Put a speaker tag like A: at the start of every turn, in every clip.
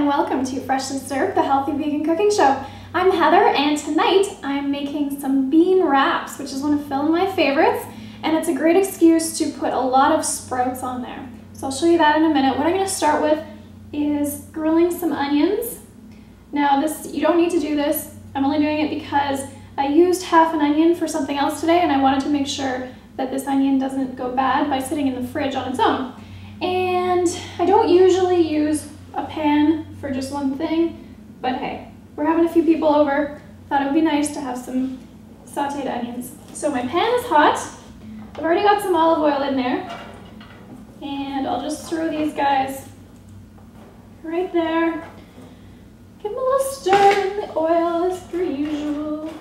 A: and welcome to Freshly Served, the healthy vegan cooking show. I'm Heather, and tonight I'm making some bean wraps, which is one of Phil and my favorites, and it's a great excuse to put a lot of sprouts on there. So I'll show you that in a minute. What I'm going to start with is grilling some onions. Now you don't need to do this. I'm only doing it because I used half an onion for something else today, and I wanted to make sure that this onion doesn't go bad by sitting in the fridge on its own. And I don't usually use a pan for just one thing, but hey, we're having a few people over. Thought it would be nice to have some sauteed onions. So my pan is hot. I've already got some olive oil in there, and I'll just throw these guys right there. Give them a little stir in the oil as per usual.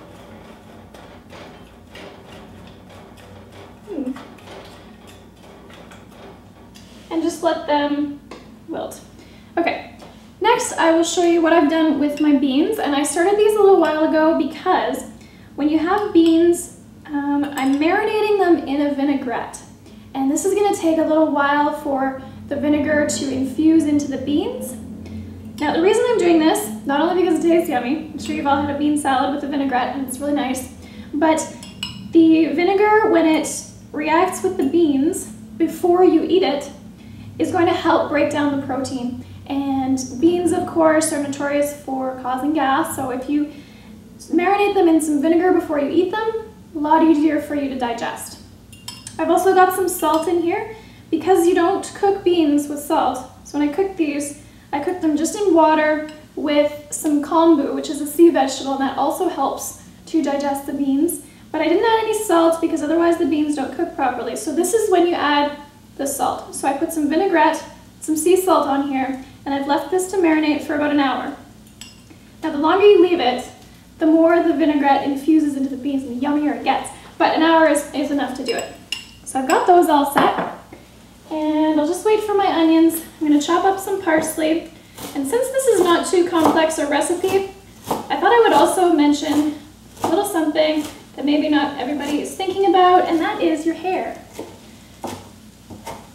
A: And just let them wilt. Okay, next I will show you what I've done with my beans, and I started these a little while ago because when you have beans, I'm marinating them in a vinaigrette, and this is going to take a little while for the vinegar to infuse into the beans. Now the reason I'm doing this, not only because it tastes yummy, I'm sure you've all had a bean salad with a vinaigrette and it's really nice, but the vinegar, when it reacts with the beans before you eat it, is going to help break down the protein. And beans, of course, are notorious for causing gas, so if you marinate them in some vinegar before you eat them, a lot easier for you to digest. I've also got some salt in here because you don't cook beans with salt. So when I cook these, I cook them just in water with some kombu, which is a sea vegetable, and that also helps to digest the beans. But I didn't add any salt because otherwise the beans don't cook properly. So this is when you add the salt. So I put some vinaigrette, some sea salt on here, and I've left this to marinate for about an hour. Now the longer you leave it, the more the vinaigrette infuses into the beans and the yummier it gets. But an hour is enough to do it. So I've got those all set, and I'll just wait for my onions. I'm going to chop up some parsley, and since this is not too complex a recipe, I thought I would also mention a little something that maybe not everybody is thinking about, and that is your hair.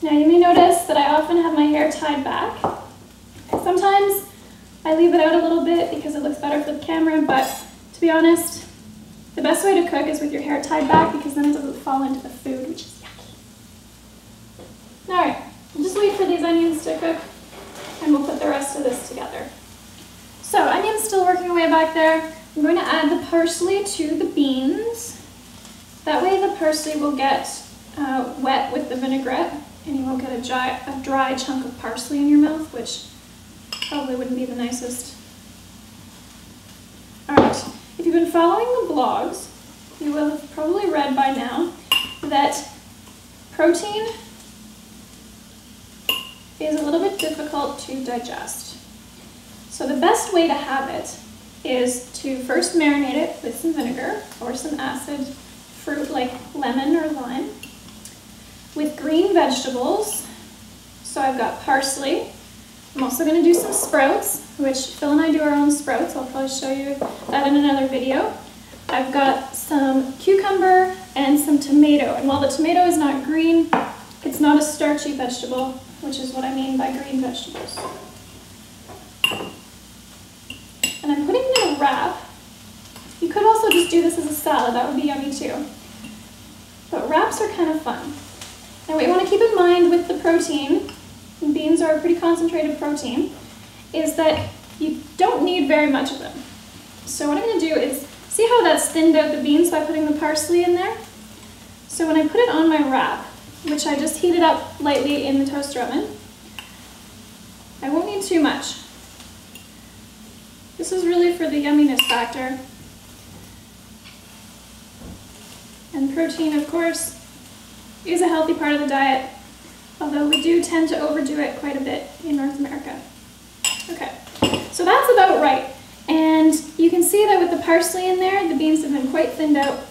A: Now you may notice that I often have my hair tied back. Sometimes I leave it out a little bit because it looks better for the camera, but to be honest, the best way to cook is with your hair tied back because then it doesn't fall into the food, which is yucky. Alright, we'll just wait for these onions to cook and we'll put the rest of this together. So onions still working away back there. I'm going to add the parsley to the beans. That way the parsley will get wet with the vinaigrette and you won't get a dry chunk of parsley in your mouth, which probably wouldn't be the nicest. Alright, if you've been following the blogs, you will have probably read by now that protein is a little bit difficult to digest. So the best way to have it is to first marinate it with some vinegar or some acid fruit like lemon or lime with green vegetables. So I've got parsley. I'm also going to do some sprouts, which Phil and I do our own sprouts. I'll probably show you that in another video. I've got some cucumber and some tomato, and while the tomato is not green, it's not a starchy vegetable, which is what I mean by green vegetables. And I'm putting it in a wrap. You could also just do this as a salad, that would be yummy too. But wraps are kind of fun. Now what you want to keep in mind with the protein, and beans are a pretty concentrated protein, is that you don't need very much of them. So what I'm going to do is, see how that's thinned out the beans by putting the parsley in there? So when I put it on my wrap, which I just heated up lightly in the toaster oven, I won't need too much. This is really for the yumminess factor. And protein, of course, is a healthy part of the diet, although we do tend to overdo it quite a bit in North America. Okay, so that's about right. And you can see that with the parsley in there, the beans have been quite thinned out.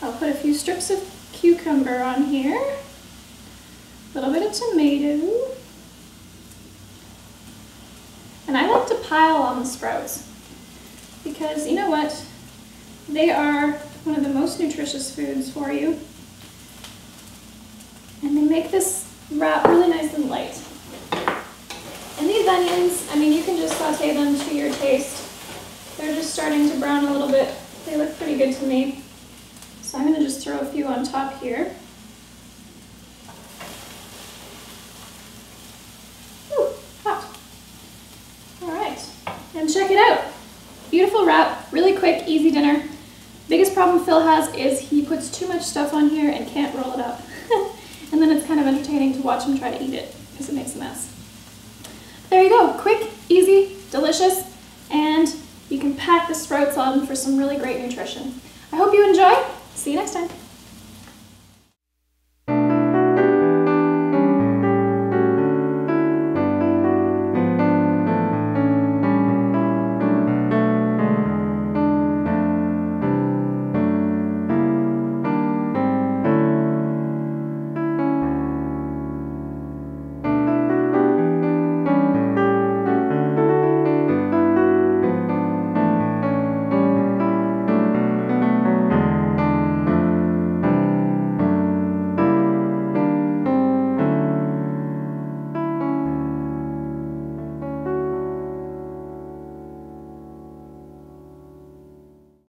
A: I'll put a few strips of cucumber on here, a little bit of tomato, and I like to pile on the sprouts because, you know what, they are one of the most nutritious foods for you. And they make this wrap really nice and light. And these onions, saute them to your taste. They're just starting to brown a little bit. They look pretty good to me. So I'm going to just throw a few on top here. Ooh, hot. All right, and check it out. Beautiful wrap, really quick, easy dinner. Biggest problem Phil has is he puts too much stuff on here and can't roll it up. And then it's kind of entertaining to watch him try to eat it because it makes a mess. There you go, quick, easy, delicious, and you can pack the sprouts on for some really great nutrition. I hope you enjoy. See you next time.